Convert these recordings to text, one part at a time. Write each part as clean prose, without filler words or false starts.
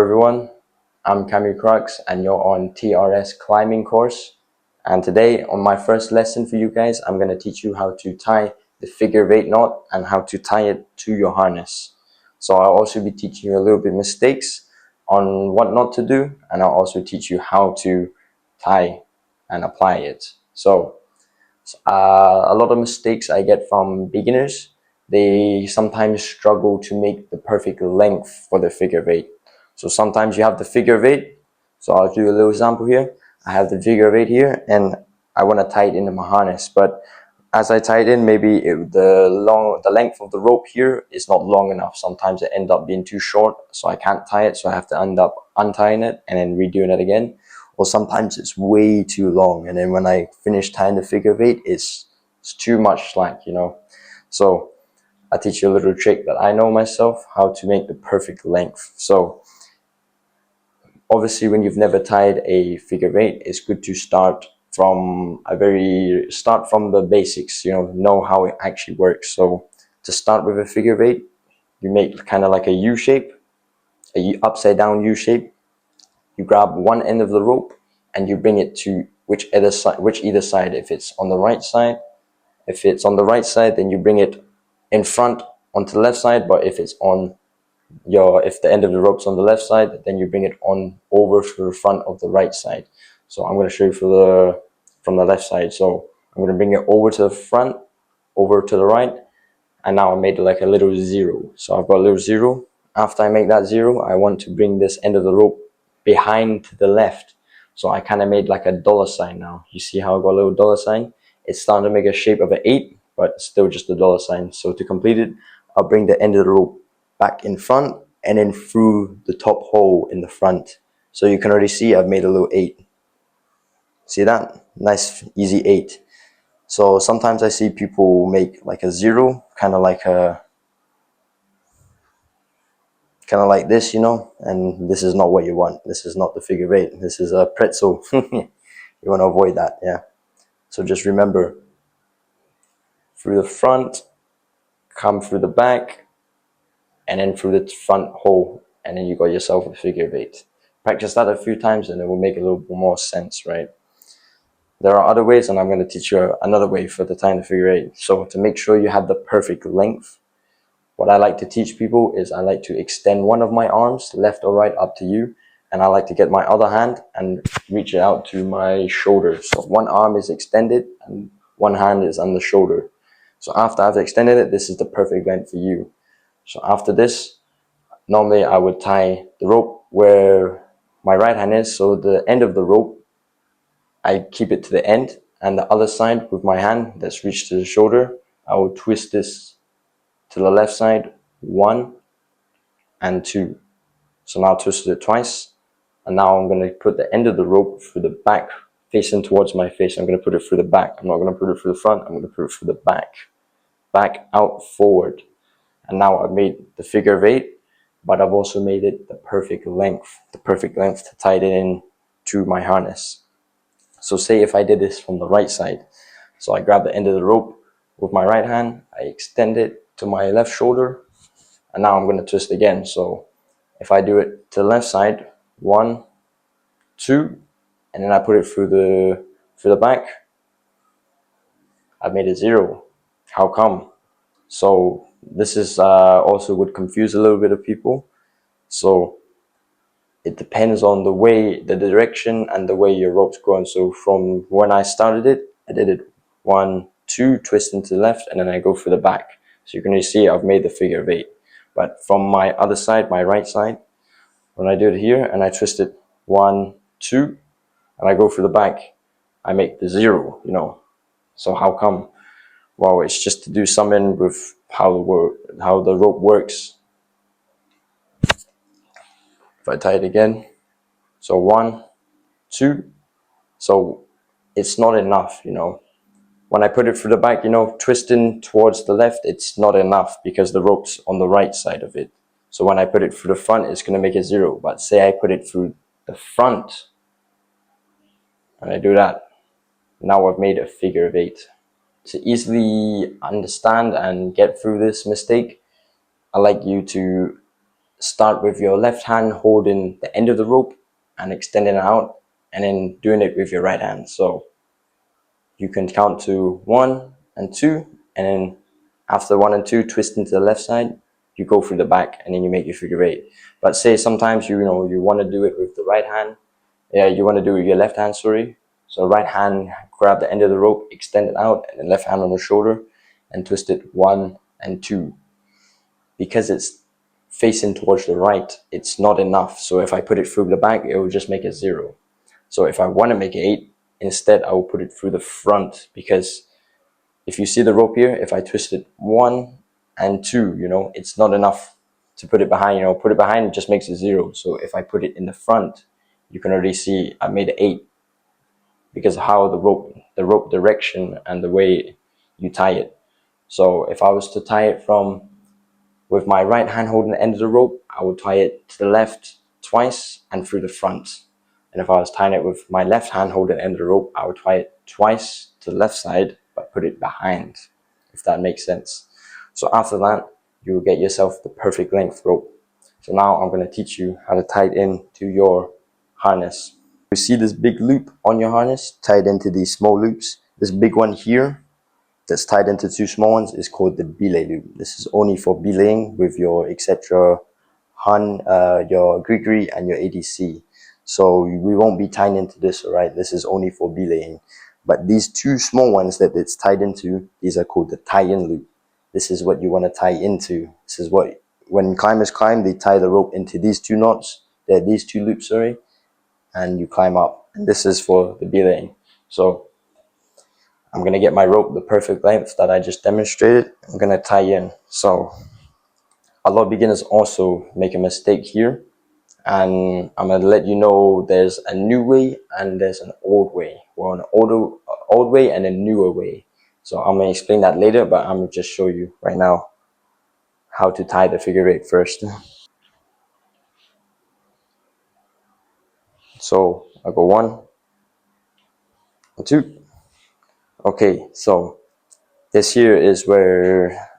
everyone, I'm Camus Crux and you're on TRS climbing course. And today on my first lesson for you guys, I'm going to teach you how to tie the figure of 8 knot and how to tie it to your harness. So I'll also be teaching you a little bit mistakes on what not to do, and I'll also teach you how to tie and apply it. So a lot of mistakes I get from beginners. They sometimes struggle to make the perfect length for the figure of 8. So sometimes you have the figure of 8. So I'll do a little example here. I have the figure of 8 here and I want to tie it into my harness, but as I tie it in, maybe the length of the rope here is not long enough. Sometimes it ends up being too short, so I can't tie it, so I have to end up untying it and then redoing it again. Or sometimes it's way too long, and then when I finish tying the figure of 8, it's too much slack, So I teach you a little trick that I know myself, how to make the perfect length. So obviously when you've never tied a figure of 8, it's good to start from the basics, know how it actually works. So to start with a figure of 8, you make kind of like a U shape, upside down U shape. You grab one end of the rope and you bring it to which either side. If it's on the right side, then you bring it in front onto the left side. But if the end of the rope's on the left side, then you bring it on over to the front of the right side. So I'm going to show you from the left side. So I'm going to bring it over to the front, over to the right, and now I made like a little zero. So I've got a little zero. After I make that zero, I want to bring this end of the rope behind to the left. So I kind of made like a dollar sign now. You see how I got a little dollar sign? It's starting to make a shape of an 8, but still just a dollar sign. So to complete it, I'll bring the end of the rope back in front and then through the top hole in the front. So you can already see I've made a little 8. See that? Nice, easy 8. So sometimes I see people make like a 0, kind of like this, and this is not what you want. This is not the figure of 8. This is a pretzel. You want to avoid that, yeah. So just remember, through the front, come through the back, and then through the front hole, and then you got yourself a figure of 8. Practice that a few times and it will make a little bit more sense, right? There are other ways, and I'm going to teach you another way for the tying the figure 8. So to make sure you have the perfect length, what I like to teach people is I like to extend one of my arms, left or right, up to you, and I like to get my other hand and reach it out to my shoulder. So one arm is extended and one hand is on the shoulder. So after I've extended it, this is the perfect length for you. So after this, normally I would tie the rope where my right hand is, so the end of the rope, I keep it to the end, and the other side with my hand that's reached to the shoulder, I will twist this to the left side, 1 and 2. So now I twisted it twice, and now I'm going to put the end of the rope through the back, facing towards my face. I'm going to put it through the back. I'm not going to put it through the front. I'm going to put it through the back out, forward. And now I've made the figure of 8, but I've also made it the perfect length to tie it in to my harness. So say if I did this from the right side, so I grab the end of the rope with my right hand, I extend it to my left shoulder, and now I'm going to twist again. So if I do it to the left side, 1, 2, and then I put it through the back, I've made it 0. How come? So this is also would confuse a little bit of people. So it depends on the direction and the way your rope's going. So from when I started it, I did it 1, 2, twist into the left, and then I go for the back. So you can see I've made the figure of 8. But from my other side, my right side, when I do it here and I twist it 1, 2, and I go for the back, I make the 0, So how come? Well, it's just to do something with how the rope works. If I tie it again, so 1, 2, so it's not enough, When I put it through the back, twisting towards the left, it's not enough because the rope's on the right side of it. So when I put it through the front, it's going to make it 0. But say I put it through the front, and I do that, now I've made a figure of 8. To easily understand and get through this mistake, I like you to start with your left hand holding the end of the rope and extending it out, and then doing it with your right hand. So you can count to 1 and 2, and then after 1 and 2, twist into the left side, you go through the back, and then you make your figure 8. But say sometimes you want to do it with the right hand. Yeah, you want to do it with your left hand, sorry. So right hand, grab the end of the rope, extend it out, and then left hand on the shoulder, and twist it 1 and 2. Because it's facing towards the right, it's not enough. So if I put it through the back, it will just make it 0. So if I want to make it 8, instead I will put it through the front, because if you see the rope here, if I twist it 1 and 2, it's not enough to put it behind. Put it behind, it just makes it 0. So if I put it in the front, you can already see I made it 8, because of how the rope direction and the way you tie it. So if I was to tie it from with my right hand holding the end of the rope, I would tie it to the left twice and through the front. And if I was tying it with my left hand holding the end of the rope, I would tie it twice to the left side, but put it behind, if that makes sense. So after that, you will get yourself the perfect length rope. So now I'm going to teach you how to tie it in to your harness. You see this big loop on your harness tied into these small loops. This big one here that's tied into 2 small ones is called the belay loop. This is only for belaying with your etc. your grigri and your ADC. So we won't be tying into this, alright? This is only for belaying. But these 2 small ones that it's tied into, these are called the tie-in loop. This is what you want to tie into. This is what, when climbers climb, they tie the rope into these 2 knots. These 2 loops, sorry, and you climb up. And this is for the belaying. So I'm going to get my rope the perfect length that I just demonstrated. I'm going to tie in. So a lot of beginners also make a mistake here. And I'm going to let you know there's a new way and there's an old way. Well, an old way and a newer way. So I'm going to explain that later, but I'm going to just show you right now how to tie the figure 8 first. So I go 1 and 2. Okay, so this here is where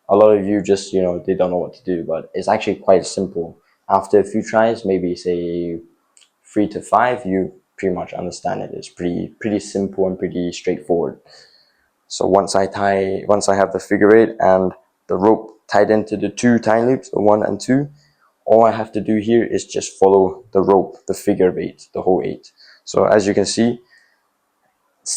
a lot of you just, they don't know what to do, but it's actually quite simple. After a few tries, maybe say 3 to 5, you pretty much understand it. It's pretty simple and pretty straightforward. So once I have the figure 8 and the rope tied into the 2 tying loops, the 1 and 2, all I have to do here is just follow the rope, the figure 8, the whole 8. So as you can see,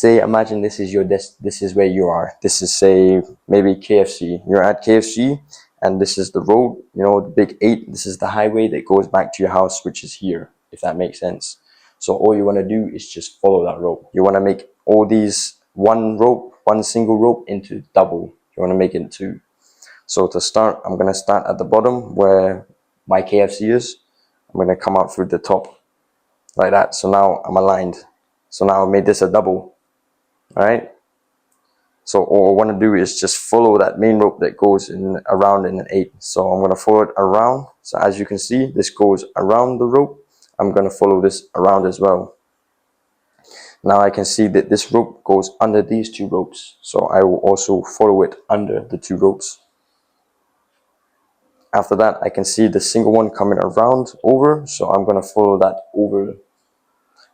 imagine this is where you are. This is, say, maybe KFC. You're at KFC and this is the road, the big 8. This is the highway that goes back to your house, which is here, if that makes sense. So all you want to do is just follow that rope. You want to make all these one single rope into double. You want to make it 2. So to start, I'm going to start at the bottom where my KFC is. I'm going to come out through the top like that. So now I'm aligned. So now I made this a double. Alright, so all I want to do is just follow that main rope that goes around in an 8. So I'm going to follow it around. So as you can see, this goes around the rope. I'm going to follow this around as well. Now I can see that this rope goes under these 2 ropes. So I will also follow it under the 2 ropes. After that, I can see the single one coming around over. So I'm going to follow that over.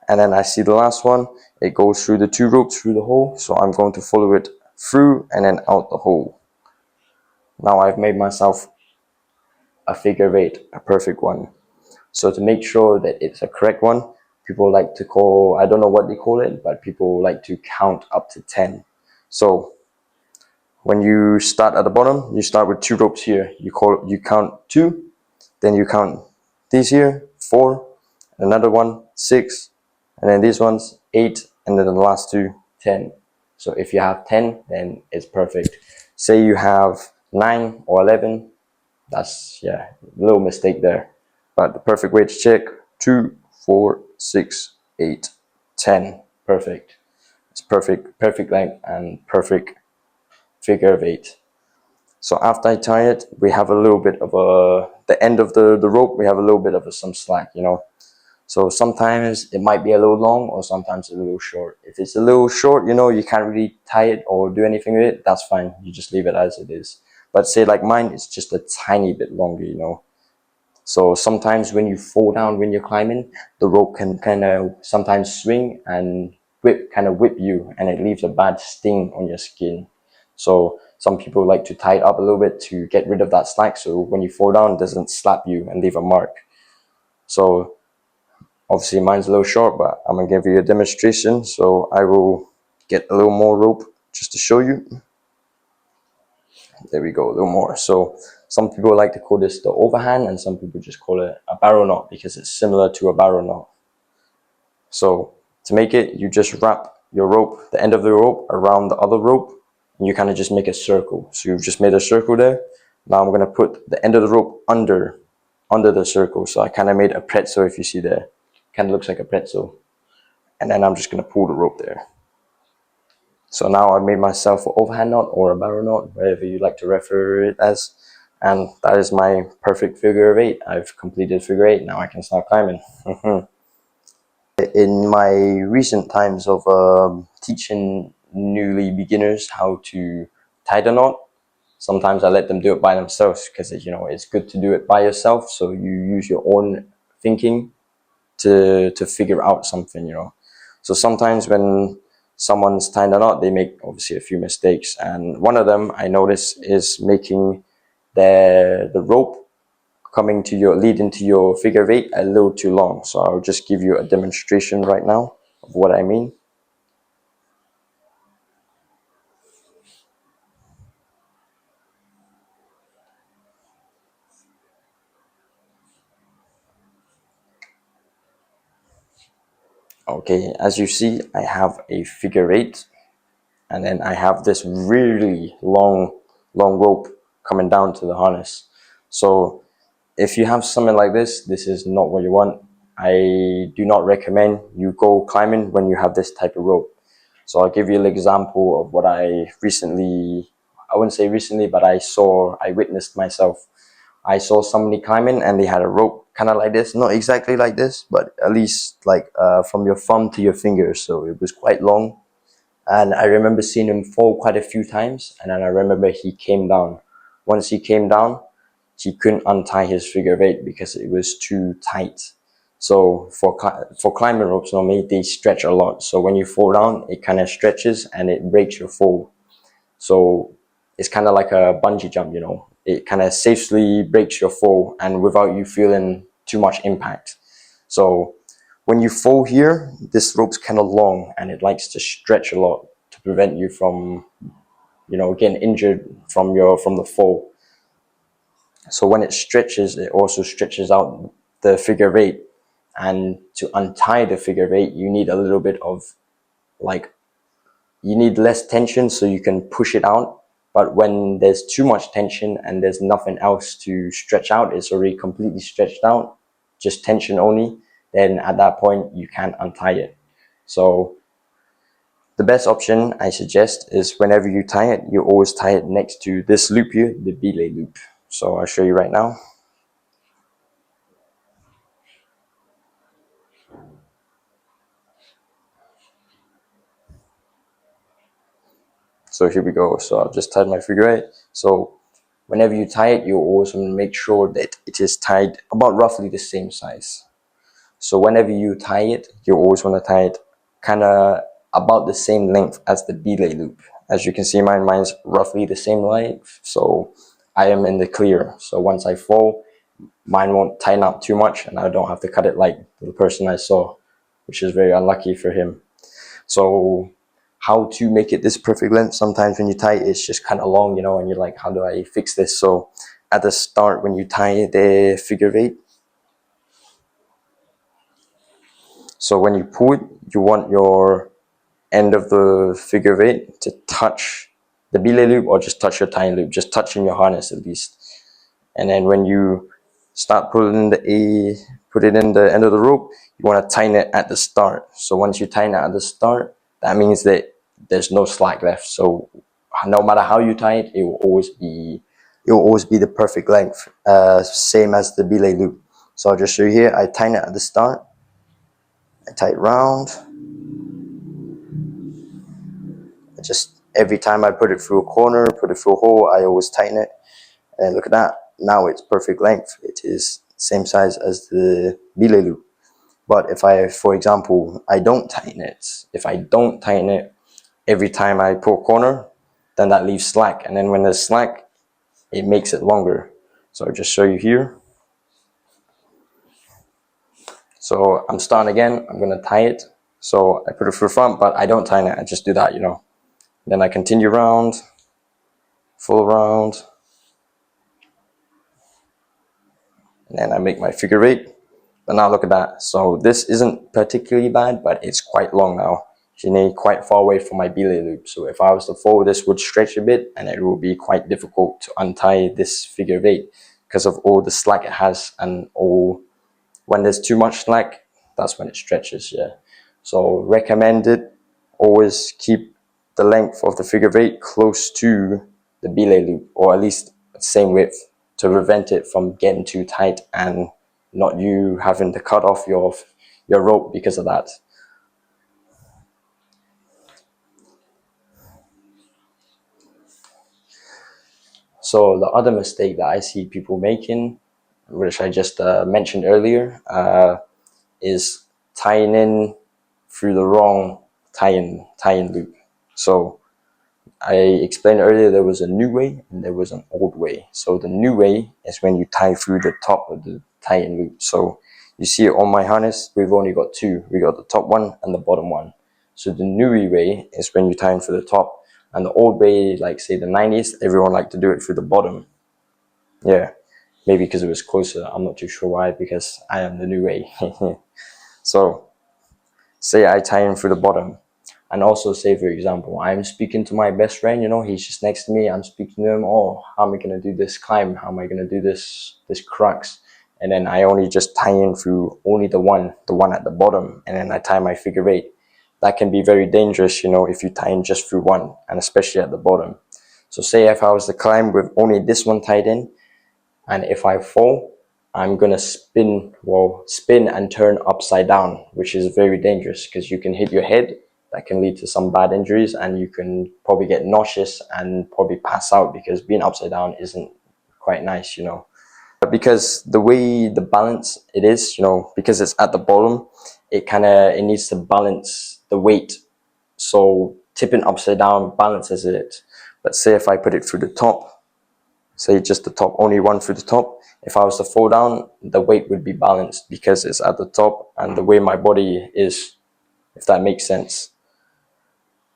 And then I see the last one, it goes through the 2 ropes through the hole, so I'm going to follow it through and then out the hole. Now I've made myself a figure 8, a perfect one. So to make sure that it's a correct one, people like to call, I don't know what they call it, but people like to count up to 10. So when you start at the bottom, you start with 2 ropes here. You count 2, then you count these here, 4, another one, 6, and then these ones 8, and then the last 2, 10. So if you have 10, then it's perfect. Say you have 9 or 11, that's, yeah, a little mistake there. But the perfect way to check, 2, 4, 6, 8, 10. Perfect. It's perfect length and perfect figure of 8. So after I tie it, we have a little bit of the end of the rope, we have a little bit of some slack, So sometimes it might be a little long or sometimes a little short. If it's a little short, you can't really tie it or do anything with it, that's fine. You just leave it as it is. But say like mine, it's just a tiny bit longer, So sometimes when you fall down when you're climbing, the rope can kind of sometimes swing and whip you, and it leaves a bad sting on your skin. So some people like to tie it up a little bit to get rid of that slack, so when you fall down, it doesn't slap you and leave a mark. So obviously mine's a little short, but I'm gonna give you a demonstration. So I will get a little more rope just to show you. There we go, a little more. So some people like to call this the overhand, and some people just call it a barrel knot because it's similar to a barrel knot. So to make it, you just wrap your rope, the end of the rope, around the other rope, and you kind of just make a circle. So you've just made a circle there. Now I'm gonna put the end of the rope under the circle. So I kind of made a pretzel, if you see there. Kind of looks like a pretzel. And then I'm just gonna pull the rope there. So now I made myself an overhand knot or a barrel knot, whatever you like to refer it as. And that is my perfect figure of eight. I've completed figure eight. Now I can start climbing. In my recent times of teaching newly beginners how to tie the knot, sometimes I let them do it by themselves because it's good to do it by yourself. So you use your own thinking to figure out something. So sometimes when someone's tying a knot, they make obviously a few mistakes, and one of them I notice is making the rope leading to your figure of eight a little too long. So I'll just give you a demonstration right now of what I mean. Okay, as you see, I have a figure eight, and then I have this really long rope coming down to the harness. So if you have something like this is not what you want. I do not recommend you go climbing when you have this type of rope. So I'll give you an example of what I wouldn't say recently, but I witnessed myself. I saw somebody climbing and they had a rope kind of like this, not exactly like this, but at least like from your thumb to your fingers. So it was quite long. And I remember seeing him fall quite a few times. And then I remember he came down. Once he came down, he couldn't untie his figure of eight because it was too tight. So for climbing ropes, normally they stretch a lot. So when you fall down, it kind of stretches and it breaks your fall. So it's kind of like a bungee jump, It kind of safely breaks your fall and without you feeling too much impact. So when you fall here, this rope's kind of long and it likes to stretch a lot to prevent you from, getting injured from the fall. So when it stretches, it also stretches out the figure of eight. And to untie the figure of eight, you need a little bit of you need less tension so you can push it out. But when there's too much tension and there's nothing else to stretch out, it's already completely stretched out, just tension only, then at that point you can't untie it. So the best option I suggest is whenever you tie it, you always tie it next to this loop here, the belay loop. So I'll show you right now. So here we go. So I've just tied my figure eight. So whenever you tie it, you always want to make sure that it is tied about roughly the same size. So whenever you tie it, you always want to tie it kind of about the same length as the belay loop. As you can see, mine's roughly the same length. So I am in the clear. So once I fall, mine won't tighten up too much and I don't have to cut it like the person I saw, which is very unlucky for him. So how to make it this perfect length? Sometimes when you tie it, it's just kind of long, and you're like, how do I fix this? So at the start, when you tie the figure eight, so when you pull it, you want your end of the figure eight to touch the belay loop or just touch your tying loop, just touching your harness at least. And then when you start put it in the end of the rope, you want to tighten it at the start. So once you tighten it at the start, that means that there's no slack left. So no matter how you tie it, it will always be the perfect length, same as the belay loop. So I'll just show you here. I tighten it at the start. I tie it round. Just every time I put it through a corner, put it through a hole, I always tighten it. And look at that. Now it's perfect length. It is same size as the belay loop. But if I, for example, I don't tighten it, if I don't tighten it every time I pull a corner, then that leaves slack. And then when there's slack, it makes it longer. So I'll just show you here. So I'm starting again, I'm gonna tie it. So I put it through front, but I don't tighten it, I just do that, you know. Then I continue round, full round, and then I make my figure eight. But now look at that. So this isn't particularly bad, but it's quite long now. You need quite far away from my belay loop. So if I was to fold, this would stretch a bit, and it will be quite difficult to untie this figure eight because of all the slack it has, and all when there's too much slack, that's when it stretches. Yeah. So recommended, always keep the length of the figure eight close to the belay loop, or at least the same width, to prevent it from getting too tight and not you having to cut off your rope because of that. So the other mistake that I see people making, which I just mentioned earlier, is tying in through the wrong tie-in loop. So I explained earlier there was a new way and there was an old way. So the new way is when you tie through the top of the tie-in loop. So you see on my harness, we've only got two. We got the top one and the bottom one. So the new way is when you tie in through the top, and the old way, like say the 90s, everyone liked to do it through the bottom. Yeah, maybe because it was closer. I'm not too sure why, because I am the new way. So say I tie in through the bottom. And also say, for example, I'm speaking to my best friend, you know, he's just next to me, I'm speaking to him, oh, how am I going to do this climb? How am I going to do this crux? And then I only just tie in through only the one at the bottom, and then I tie my figure eight. That can be very dangerous, you know, if you tie in just through one, and especially at the bottom. So say if I was to climb with only this one tied in, and if I fall, I'm gonna spin and turn upside down, which is very dangerous because you can hit your head. That can lead to some bad injuries, and you can probably get nauseous and probably pass out, because being upside down isn't quite nice, you know. Because the way the balance it is, you know, because it's at the bottom, it needs to balance the weight. So tipping upside down balances it. But say if I put it through the top, say just the top, only one through the top, if I was to fall down, the weight would be balanced because it's at the top and the way my body is, if that makes sense.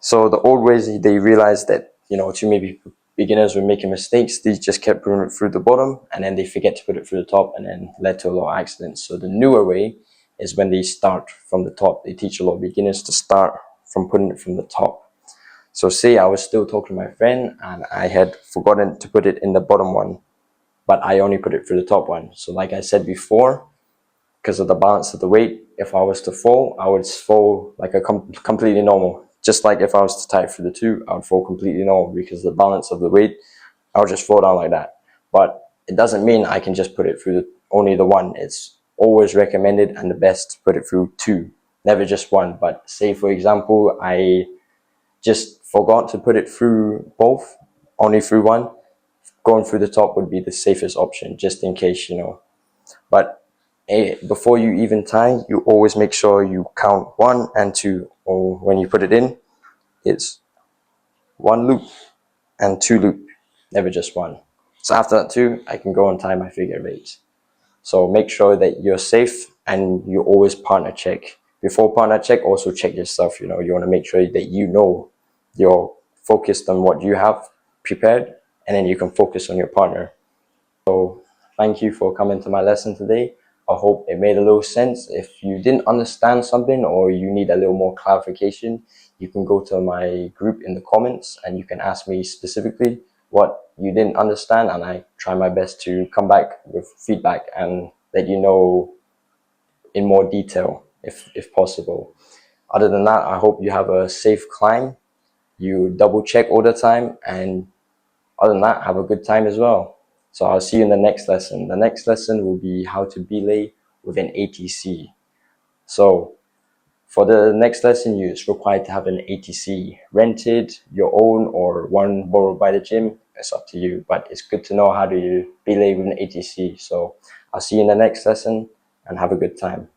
So the old ways, they realized that, you know, too many beginners were making mistakes. They just kept putting it through the bottom, and then they forget to put it through the top, and then led to a lot of accidents. So the newer way is when they start from the top. They teach a lot of beginners to start from putting it from the top. So say I was still talking to my friend and I had forgotten to put it in the bottom one, but I only put it through the top one. So like I said before, because of the balance of the weight, if I was to fall, I would fall like a completely normal. Just like if I was to tie it through the two, I would fall completely normal because the balance of the weight, I would just fall down like that. But it doesn't mean I can just put it through only the one. It's always recommended and the best to put it through two, never just one. But say for example, I just forgot to put it through both, only through one, going through the top would be the safest option, just in case, you know. But before you even tie, you always make sure you count 1 and 2, or when you put it in, it's 1 loop and 2 loop, never just one. So after that too, I can go and tie my figure eight. So make sure that you're safe, and you always partner check. Before partner check, also check yourself. You know, you want to make sure that you know you're focused on what you have prepared, and then you can focus on your partner. So thank you for coming to my lesson today. I hope it made a little sense. If you didn't understand something or you need a little more clarification, you can go to my group in the comments and you can ask me specifically what you didn't understand, and I try my best to come back with feedback and let you know in more detail if possible. Other than that, I hope you have a safe climb. You double check all the time, and other than that, have a good time as well. So I'll see you in the next lesson. The next lesson will be how to belay with an ATC. So for the next lesson, you're required to have an ATC rented, your own, or one borrowed by the gym. It's up to you, but it's good to know how to belay with an ATC. So I'll see you in the next lesson, and have a good time.